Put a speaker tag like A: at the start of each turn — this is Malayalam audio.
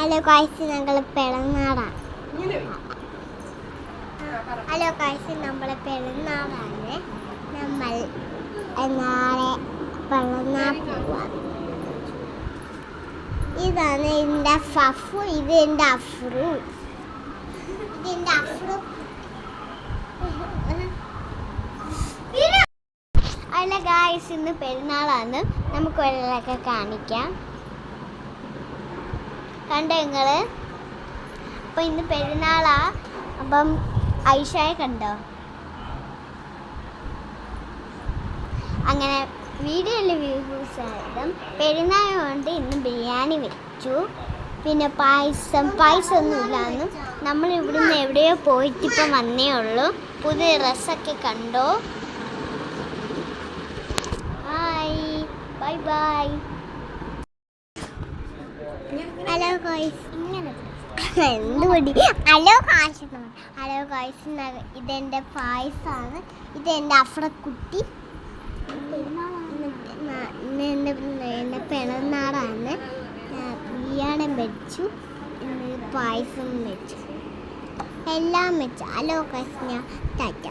A: ഹലോ ഗൈസ്, ഞങ്ങൾ പെരുന്നാളാണ്. ഹലോ ഗൈസ്, നമ്മളെ പെരുന്നാളാണ്. നമ്മൾ നാളെ പെരുന്നാൾ പോവാം. ഇതാണ് എൻ്റെ ഫഫു, ഇത് എൻ്റെ അഫ്രു. അല്ല ഗൈസ്, ഇന്ന് പെരുന്നാളാണ്. നമുക്ക് വെള്ളമൊക്കെ കാണിക്കാം. കണ്ടോ നിങ്ങൾ? അപ്പം ഇന്ന് പെരുന്നാളാ. അപ്പം ഐഷയെ കണ്ടോ? അങ്ങനെ വീഡിയോയിൽ വ്യൂസ് ആയതും പെരുന്നാൾ കൊണ്ട് ഇന്ന് ബിരിയാണി വെച്ചു. പിന്നെ പായസമൊന്നും ഇല്ലാന്നും. നമ്മൾ ഇവിടുന്ന് എവിടെയോ പോയിട്ട് ഇപ്പം വന്നേ ഉള്ളൂ. പുതിയ ഡ്രസ്സൊക്കെ കണ്ടോ? Hi, bye bye. Hello guys, hello guys, ഇതെൻ്റെ പായസമാണ്. ഇതെൻ്റെ അഫ്രക്കുട്ടി. എൻ്റെ പെരുന്നാളാണ്. ബിരിയാണി വെച്ചു, പായസം വെച്ചു, എല്ലാം വെച്ചു. ഹലോ ഗൈസ്, ഞാൻ ടാറ്റ.